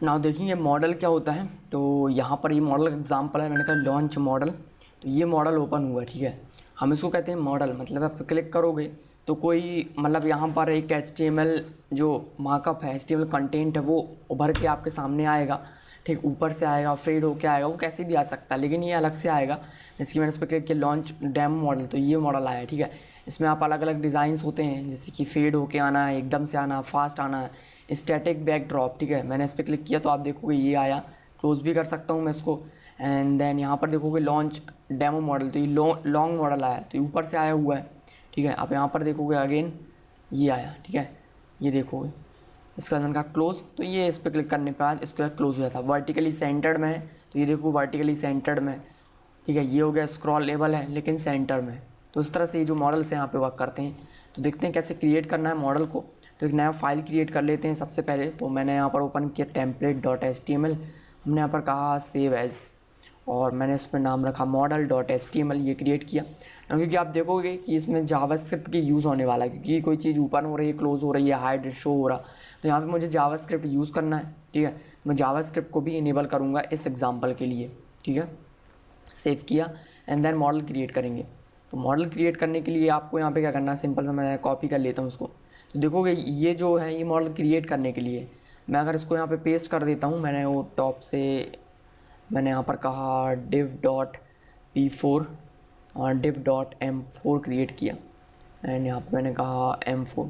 Now देखेंगे model क्या होता है। तो यहाँ पर ये मॉडल का एग्जाम्पल है, मैंने कहा लॉन्च मॉडल। तो ये मॉडल ओपन हुआ, ठीक है। हम इसको कहते हैं मॉडल, मतलब आप क्लिक करोगे तो कोई मतलब यहाँ पर एक HTML जो मार्कअप है, HTML कंटेंट है, वो उभर के आपके सामने आएगा, ठीक। ऊपर से आएगा, फेड होके आएगा, वो कैसे भी आ सकता है, लेकिन ये अलग से आएगा। जैसे कि मैंने इस पर क्लिक किया लॉन्च डेमो मॉडल, तो ये मॉडल आया, ठीक है। इसमें आप अलग अलग डिज़ाइंस होते हैं, जैसे कि फेड होके आना है, एकदम से आना, फास्ट आना है, स्टैटिक बैकड्रॉप, ठीक है। मैंने इस पर क्लिक किया तो आप देखोगे ये आया। क्लोज भी कर सकता हूँ मैं इसको। एंड देन यहाँ पर देखोगे लॉन्च डेमो मॉडल, तो ये लॉन्ग मॉडल आया, तो ये ऊपर से आया हुआ है, ठीक है। आप यहाँ पर देखोगे अगेन ये आया, ठीक है। ये देखोगे इसका अंदर का क्लोज, तो ये इस पर क्लिक करने के बाद इसका क्लोज हो जाता है। वर्टिकली सेंटर्ड में है, तो ये देखो वर्टिकली सेंटर्ड में, ठीक है। ये हो गया स्क्रॉलेबल है लेकिन सेंटर में। तो इस तरह से ये जो मॉडल्स हैं यहाँ पे वर्क करते हैं। तो देखते हैं कैसे क्रिएट करना है मॉडल को। तो एक नया फाइल क्रिएट कर लेते हैं सबसे पहले। तो मैंने यहाँ पर ओपन किया template.html, हमने यहाँ पर कहा सेव एज़, और मैंने इस पर नाम रखा model.html। ये क्रिएट किया क्योंकि आप देखोगे कि इसमें जावास्क्रिप्ट की यूज़ होने वाला है, क्योंकि कोई चीज़ ओपन हो रही है, क्लोज हो रही है, हाइड शो हो रहा, तो यहाँ पे मुझे जावास्क्रिप्ट यूज़ करना है, ठीक है। मैं जावास्क्रिप्ट को भी इनेबल करूँगा इस एग्जाम्पल के लिए, ठीक है। सेव किया एंड देन मॉडल क्रिएट करेंगे। तो मॉडल क्रिएट करने के लिए आपको यहाँ पे क्या करना है, सिंपल सा मैं कॉपी कर लेता हूँ उसको। तो देखोगे ये जो है ये मॉडल क्रिएट करने के लिए, मैं अगर इसको यहाँ पे पेस्ट कर देता हूँ, मैंने वो टॉप से मैंने यहाँ पर कहा div.p4 और div.m4 क्रिएट किया, एंड यहाँ पर मैंने कहा m4,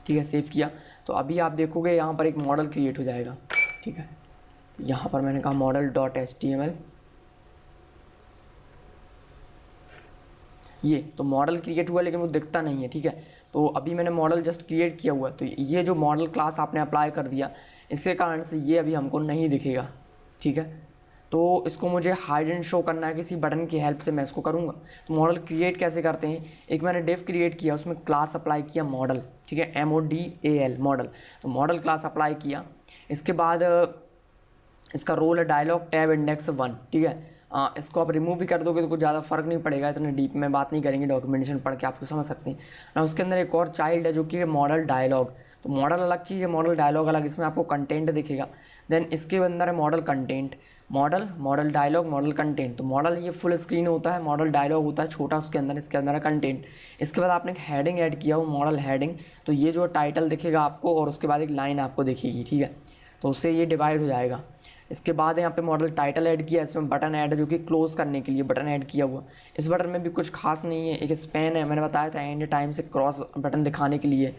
ठीक है। सेव किया तो अभी आप देखोगे यहाँ पर एक मॉडल क्रिएट हो जाएगा, ठीक है। यहाँ पर मैंने कहा model.html, ये तो मॉडल क्रिएट हुआ लेकिन वो दिखता नहीं है, ठीक है। तो अभी मैंने मॉडल जस्ट क्रिएट किया हुआ है, तो ये जो मॉडल क्लास आपने अप्लाई कर दिया, इसके कारण से ये अभी हमको नहीं दिखेगा, ठीक है। तो इसको मुझे हाइड एंड शो करना है, किसी बटन की हेल्प से मैं इसको करूँगा। तो मॉडल क्रिएट कैसे करते हैं, एक मैंने डिव क्रिएट किया, उसमें क्लास अप्लाई किया मॉडल, ठीक है, MODAL मॉडल। तो मॉडल क्लास अप्लाई किया, इसके बाद इसका रोल है डायलॉग टैब इंडेक्स 1, ठीक है। इसको आप रिमूव भी कर दोगे तो कुछ ज़्यादा फर्क नहीं पड़ेगा, इतने डीप में बात नहीं करेंगे, डॉक्यूमेंटेशन पढ़ के आपको समझ सकते हैं ना। उसके अंदर एक और चाइल्ड है जो कि मॉडल डायलॉग। तो मॉडल अलग चीज़ है, मॉडल डायलॉग अलग, इसमें आपको कंटेंट दिखेगा। देन इसके अंदर है modal content, modal dialog, modal content. तो मॉडल ये फुल स्क्रीन होता है, मॉडल डायलॉग होता है छोटा उसके अंदर, इसके अंदर है कंटेंट। इसके बाद आपने एक हेडिंग ऐड किया हो, मॉडल हेडिंग, तो ये जो टाइटल दिखेगा आपको और उसके बाद एक लाइन आपको दिखेगी, ठीक है। तो उससे ये डिवाइड हो जाएगा। इसके बाद यहाँ पे मॉडल टाइटल ऐड किया, इसमें बटन ऐड है जो कि क्लोज करने के लिए बटन ऐड किया हुआ। इस बटन में भी कुछ खास नहीं है, एक स्पैन है, मैंने बताया था एंड टाइम से क्रॉस बटन दिखाने के लिए।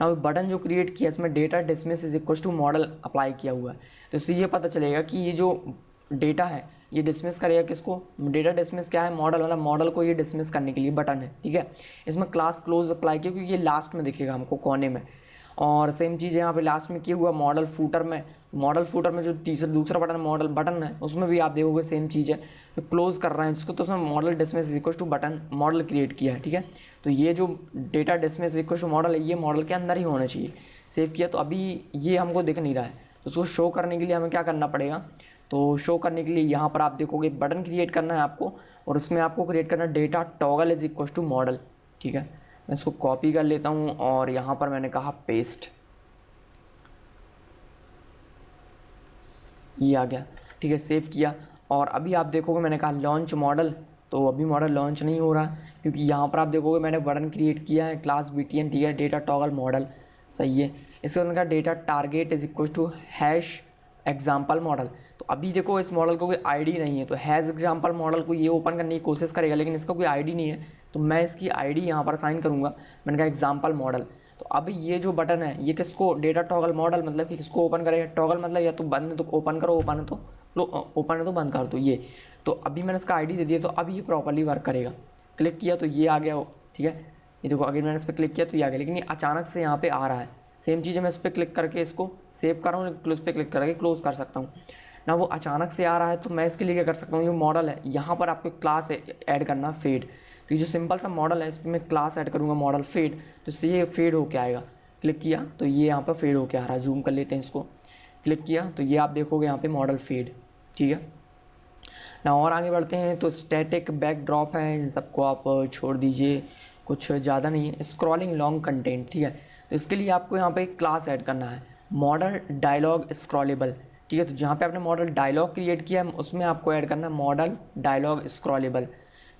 ना बटन जो क्रिएट किया इसमें data dismiss is equal to modal apply किया हुआ है। तो इससे ये पता चलेगा कि ये जो डेटा है ये डिसमिस करेगा किसको, डेटा डिसमिस क्या है, मॉडल, मतलब मॉडल को ये डिसमिस करने के लिए बटन है, ठीक है। इसमें क्लास क्लोज अप्लाई किया क्योंकि ये लास्ट में दिखेगा हमको कोने में। और सेम चीज़ यहाँ पे लास्ट में किया हुआ मॉडल फूटर में, जो दूसरा बटन मॉडल बटन है उसमें भी आप देखोगे सेम चीज़ है, तो क्लोज कर रहे हैं जिसको, तो उसमें modal dismiss equal to button modal create किया है, ठीक है। तो ये जो data dismiss equal to modal है ये मॉडल के अंदर ही होना चाहिए। सेव किया तो अभी ये हमको दिख नहीं रहा है, तो उसको शो करने के लिए हमें क्या करना पड़ेगा, तो शो करने के लिए यहाँ पर आप देखोगे बटन क्रिएट करना है आपको, और उसमें आपको क्रिएट करना है data toggle is equal to modal, ठीक है। मैं इसको कॉपी कर लेता हूँ और यहाँ पर मैंने कहा पेस्ट, ये आ गया, ठीक है। सेव किया और अभी आप देखोगे मैंने कहा लॉन्च मॉडल, तो अभी मॉडल लॉन्च नहीं हो रहा क्योंकि यहाँ पर आप देखोगे मैंने बटन क्रिएट किया है क्लास BTN, ठीक है, डेटा टॉगल मॉडल, सही है। इसके अंदर का data target is equal to hash example modal. तो अभी देखो इस मॉडल को कोई आईडी नहीं है, तो हैज़ एग्जाम्पल मॉडल को ये ओपन करने की कोशिश करेगा लेकिन इसका कोई आईडी नहीं है, तो मैं इसकी आईडी यहाँ पर साइन करूँगा, मैंने कहा एग्जाम्पल मॉडल। तो अब ये जो बटन है ये किसको, डेटा टॉगल मॉडल मतलब कि किसको ओपन करेगा, टॉगल मतलब या तो बंद है तो ओपन करो, ओपन है तो बंद कर दो, ये। तो अभी मैंने इसका आईडी दे दिया तो अब ये प्रॉपर्ली वर्क करेगा। क्लिक किया तो ये आ गया, ठीक है। ये देखो अगर मैंने इस पर क्लिक किया तो ये आ गया, लेकिन ये अचानक से यहाँ पे आ रहा है। सेम चीज़ है, मैं इस पर क्लिक करके इसको सेव कर रहा हूँ, क्लोज पे क्लिक करके क्लोज कर सकता हूँ ना। वो अचानक से आ रहा है तो मैं इसके लिए क्या कर सकता हूँ, जो मॉडल है यहाँ पर आपको क्लास ऐड करना फेड। तो ये जो सिंपल सा मॉडल है इस पर मैं क्लास ऐड करूँगा मॉडल फेड, तो इससे ये फेड होके आएगा। क्लिक किया तो ये यहाँ पर फेड होके आ रहा है, जूम कर लेते हैं इसको। क्लिक किया तो ये आप देखोगे यहाँ पे मॉडल फेड, ठीक है ना। और आगे बढ़ते हैं तो स्टैटिक बैकड्रॉप है, इन सबको आप छोड़ दीजिए, कुछ ज़्यादा नहीं है। स्क्रॉलिंग लॉन्ग कंटेंट, ठीक है। तो इसके लिए आपको यहाँ पे एक क्लास ऐड करना है, मॉडल डायलॉग स्क्रॉलेबल, ठीक है। तो जहाँ पे आपने मॉडल डायलॉग क्रिएट किया है उसमें आपको ऐड करना है मॉडल डायलॉग स्क्रॉलेबल,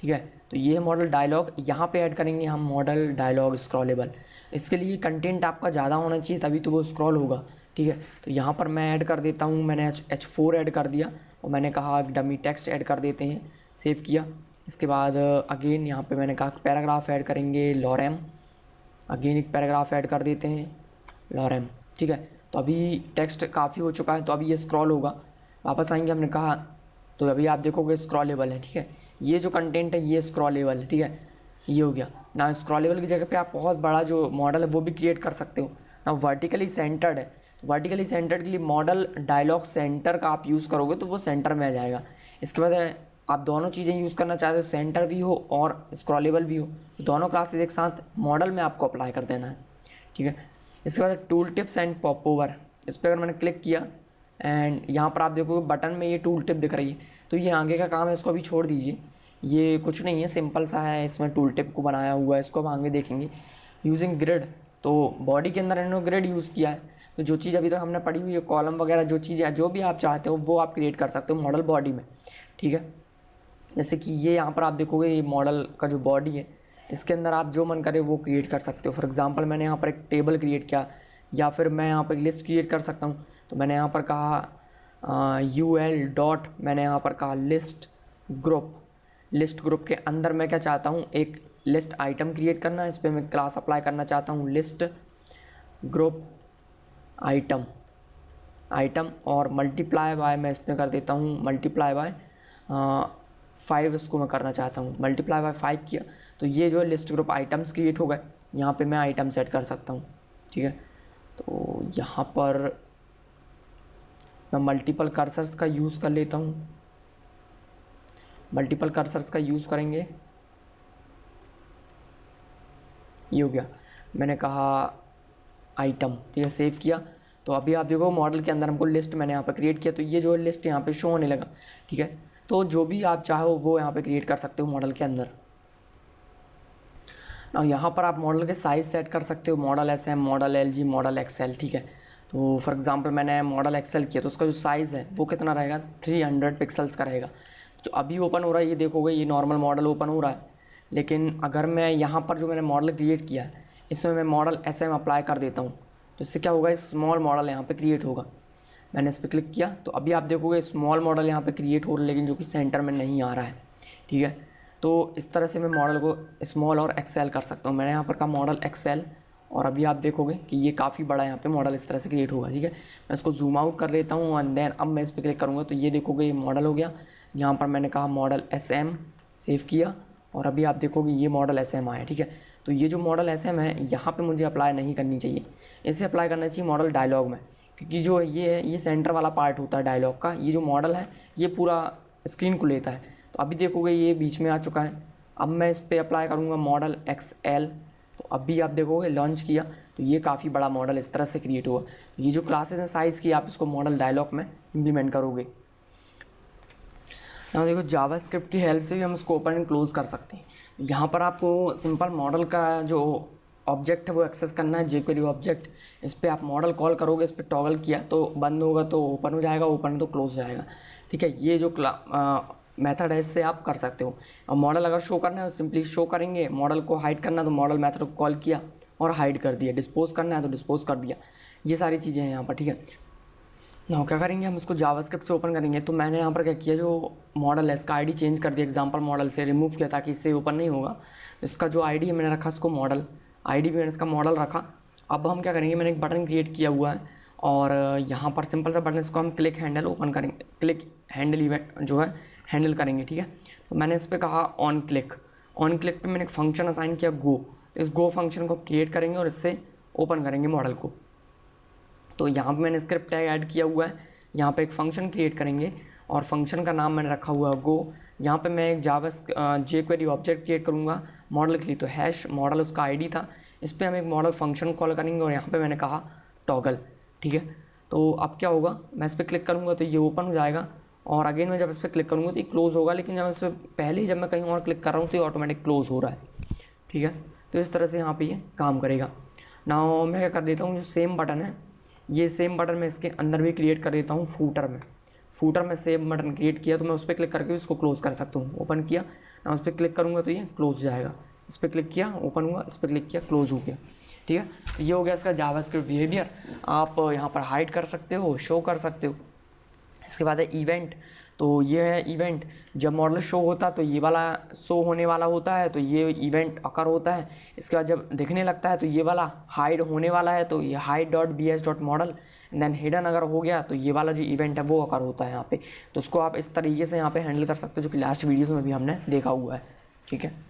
ठीक है। तो ये मॉडल डायलॉग यहाँ पे ऐड करेंगे हम मॉडल डायलॉग स्क्रॉलेबल। इसके लिए कंटेंट आपका ज़्यादा होना चाहिए तभी तो वो स्क्रॉल होगा, ठीक है। तो यहाँ पर मैं ऐड कर देता हूँ, मैंने H4 ऐड कर दिया और मैंने कहा डमी टेक्स्ट ऐड कर देते हैं, सेव किया। इसके बाद अगेन यहाँ पे मैंने कहा पैराग्राफ ऐड करेंगे लॉरेम, अगेन एक पैराग्राफ ऐड कर देते हैं लॉरेम, ठीक है। तो अभी टेक्स्ट काफ़ी हो चुका है, तो अभी ये स्क्रॉल होगा, वापस आएंगे, हमने कहा तो अभी आप देखोगे स्क्रॉलेबल है, ठीक है। ये जो कंटेंट है ये स्क्रॉलेबल है, ठीक है, ये हो गया ना। स्क्रॉलेबल की जगह पे आप बहुत बड़ा जो मॉडल है वो भी क्रिएट कर सकते हो ना। वर्टिकली सेंटर्ड है, वर्टिकली सेंटर्ड के लिए मॉडल डायलॉग सेंटर का आप यूज़ करोगे तो वो सेंटर में आ जाएगा। इसके बाद आप दोनों चीज़ें यूज़ करना चाहते हो, सेंटर भी हो और स्क्रॉलेबल भी हो, तो दोनों क्लासेस एक साथ मॉडल में आपको अप्लाई कर देना है, ठीक है। इसके बाद tool tips and pop over, इस पर अगर मैंने क्लिक किया एंड यहाँ पर आप देखोगे बटन में ये टूल टिप दिख रही है, तो ये आगे का काम है, इसको अभी छोड़ दीजिए, ये कुछ नहीं है, सिंपल सा है, इसमें टूल टिप को बनाया हुआ है, इसको हम आगे देखेंगे। यूजिंग ग्रिड, तो बॉडी के अंदर इन्होंने ग्रिड यूज़ किया है, तो जो चीज़ अभी तक हमने पढ़ी हुई है कॉलम वगैरह जो चीज़ें जो भी आप चाहते हो वो आप क्रिएट कर सकते हो मॉडल बॉडी में, ठीक है। जैसे कि ये यहाँ पर आप देखोगे ये मॉडल का जो बॉडी है इसके अंदर आप जो मन करे वो क्रिएट कर सकते हो। फॉर एग्जांपल मैंने यहाँ पर एक टेबल क्रिएट किया या फिर मैं यहाँ पर एक लिस्ट क्रिएट कर सकता हूँ, तो मैंने यहाँ पर कहा UL डॉट, मैंने यहाँ पर कहा लिस्ट ग्रुप। लिस्ट ग्रुप के अंदर मैं क्या चाहता हूँ, एक लिस्ट आइटम क्रिएट करना है, इस पर मैं क्लास अप्लाई करना चाहता हूँ लिस्ट ग्रुप आइटम और मल्टीप्लाई बाय मैं इस पर कर देता हूँ मल्टीप्लाई बाय 5, इसको मैं करना चाहता हूँ मल्टीप्लाई बाय 5 किया, तो ये जो है लिस्ट ग्रुप आइटम्स क्रिएट हो गए। यहाँ पे मैं आइटम सेट कर सकता हूँ, ठीक है। तो यहाँ पर मैं मल्टीपल कर्सर्स का यूज़ कर लेता हूँ, मल्टीपल कर्सर्स का यूज़ करेंगे, ये हो गया, मैंने कहा आइटम, ठीक है, सेव किया। तो अभी आप देखो मॉडल के अंदर हमको लिस्ट मैंने यहाँ पर क्रिएट किया, तो ये जो लिस्ट यहाँ पे शो होने लगा, ठीक है। तो जो भी आप चाहो वो यहाँ पे क्रिएट कर सकते हो मॉडल के अंदर। और यहाँ पर आप मॉडल के साइज़ सेट कर सकते हो, model SM, model LG, model XL, ठीक है। तो फॉर एग्जांपल मैंने मॉडल XL किया तो उसका जो साइज़ है वो कितना रहेगा, 300 पिक्सल्स का रहेगा। जो अभी ओपन हो रहा है ये देखोगे ये नॉर्मल मॉडल ओपन हो रहा है, लेकिन अगर मैं यहाँ पर जो मैंने मॉडल क्रिएट किया है इसमें मैं मॉडल SM अप्लाई कर देता हूँ तो इससे क्या होगा, स्मॉल मॉडल यहाँ पर क्रिएट होगा। मैंने इस पर क्लिक किया तो अभी आप देखोगे स्मॉल मॉडल यहाँ पे क्रिएट हो रहा है, लेकिन जो कि सेंटर में नहीं आ रहा है, ठीक है। तो इस तरह से मैं मॉडल को स्मॉल और XL कर सकता हूँ। मैंने यहाँ पर कहा मॉडल XL और अभी आप देखोगे कि ये काफ़ी बड़ा यहाँ पे मॉडल इस तरह से क्रिएट होगा, ठीक है। मैं इसको जूम आउट कर लेता हूँ एंड देन अब मैं इस पर क्लिक करूँगा तो ये देखोगे ये मॉडल हो गया। यहाँ पर मैंने कहा मॉडल SM, सेव किया और अभी आप देखोगे ये मॉडल SM आया, ठीक है। तो ये जो मॉडल SM है यहाँ पर मुझे अप्लाई नहीं करनी चाहिए, इसे अप्लाई करना चाहिए मॉडल डायलॉग में, क्योंकि जो ये है ये सेंटर वाला पार्ट होता है डायलॉग का, ये जो मॉडल है ये पूरा स्क्रीन को लेता है। तो अभी देखोगे ये बीच में आ चुका है। अब मैं इस पर अप्लाई करूँगा मॉडल XL, तो अभी आप देखोगे लॉन्च किया तो ये काफ़ी बड़ा मॉडल इस तरह से क्रिएट हुआ। ये जो क्लासेस हैं साइज़ की आप इसको मॉडल डायलॉग में इम्प्लीमेंट करोगे। यहाँ देखो जावास्क्रिप्ट की हेल्प से भी हम इसको ओपन एंड क्लोज़ कर सकते हैं। यहाँ पर आपको सिंपल मॉडल का जो ऑब्जेक्ट है वो एक्सेस करना है, jQuery ऑब्जेक्ट। इस पर आप मॉडल कॉल करोगे, इस पर टॉगल किया तो बंद होगा तो ओपन हो जाएगा, ओपन तो क्लोज हो जाएगा, ठीक है। ये जो मेथड है इससे आप कर सकते हो। और मॉडल अगर शो करना है तो सिंपली शो करेंगे, मॉडल को हाइड करना है तो मॉडल मेथड को कॉल किया और हाइड कर दिया, डिस्पोज करना है तो डिस्पोज कर दिया, ये सारी चीज़ें हैं यहाँ पर, ठीक है। ना क्या करेंगे हम इसको जावास्क्रिप्ट से ओपन करेंगे। तो मैंने यहाँ पर क्या किया, जो मॉडल है इसका आईडी चेंज कर दिया, एग्जांपल मॉडल से रिमूव किया ताकि इससे ओपन नहीं होगा। इसका जो आईडी है मैंने रखा इसको मॉडल, आईडी भी मैंने इसका मॉडल रखा। अब हम क्या करेंगे, मैंने एक बटन क्रिएट किया हुआ है और यहाँ पर सिंपल सा बटन, इसको हम क्लिक हैंडल ओपन करेंगे, क्लिक हैंडल इवेंट जो है हैंडल करेंगे, ठीक है। तो मैंने इस पर कहा ऑन क्लिक पे मैंने एक फंक्शन असाइन किया गो, इस गो फंक्शन को क्रिएट करेंगे और इससे ओपन करेंगे मॉडल को। तो यहाँ पे मैंने स्क्रिप्ट टैग ऐड किया हुआ है, यहाँ पे एक फ़ंक्शन क्रिएट करेंगे और फंक्शन का नाम मैंने रखा हुआ है गो। यहाँ पे मैं एक jQuery ऑब्जेक्ट क्रिएट करूँगा मॉडल के लिए, तो हैश मॉडल उसका आईडी था, इस पर हम एक मॉडल फंक्शन कॉल करेंगे और यहाँ पे मैंने कहा टॉगल, ठीक है। तो अब क्या होगा, मैं इस पर क्लिक करूँगा तो ये ओपन हो जाएगा और अगेन मैं जब इस पर क्लिक करूँगा तो ये क्लोज़ होगा, लेकिन जब इस पर पहले ही जब मैं कहीं और क्लिक कर रहा हूँ तो ये ऑटोमेटिक क्लोज़ हो रहा है, ठीक है। तो इस तरह से यहाँ पर ये काम करेगा। नाउ मैं क्या कर देता हूँ, जो सेम बटन है ये सेम बटन मैं इसके अंदर भी क्रिएट कर देता हूँ फूटर में सेम बटन क्रिएट किया तो मैं उस पर क्लिक करके इसको क्लोज़ कर सकता हूँ। ओपन किया, मैं उस पर क्लिक करूँगा तो ये क्लोज जाएगा, इस पर क्लिक किया ओपन हुआ, इस पर क्लिक किया क्लोज हो गया। ठीक है, तो ये हो गया इसका जावास्क्रिप्ट बिहेवियर। आप यहाँ पर हाइड कर सकते हो, शो कर सकते हो। इसके बाद है इवेंट, तो ये है इवेंट, जब मॉडल शो होता तो ये वाला शो होने वाला होता है, तो ये इवेंट अकर होता है। इसके बाद जब दिखने लगता है तो ये वाला हाइड होने वाला है, तो ये hide dot B S dot modal, then hidden अगर हो गया तो ये वाला जो इवेंट है वो अकर होता है यहाँ पे। तो उसको आप इस तरीके से यहाँ पे हैंडल कर सकते हो, जो कि लास्ट वीडियोज़ में भी हमने देखा हुआ है। ठीक है।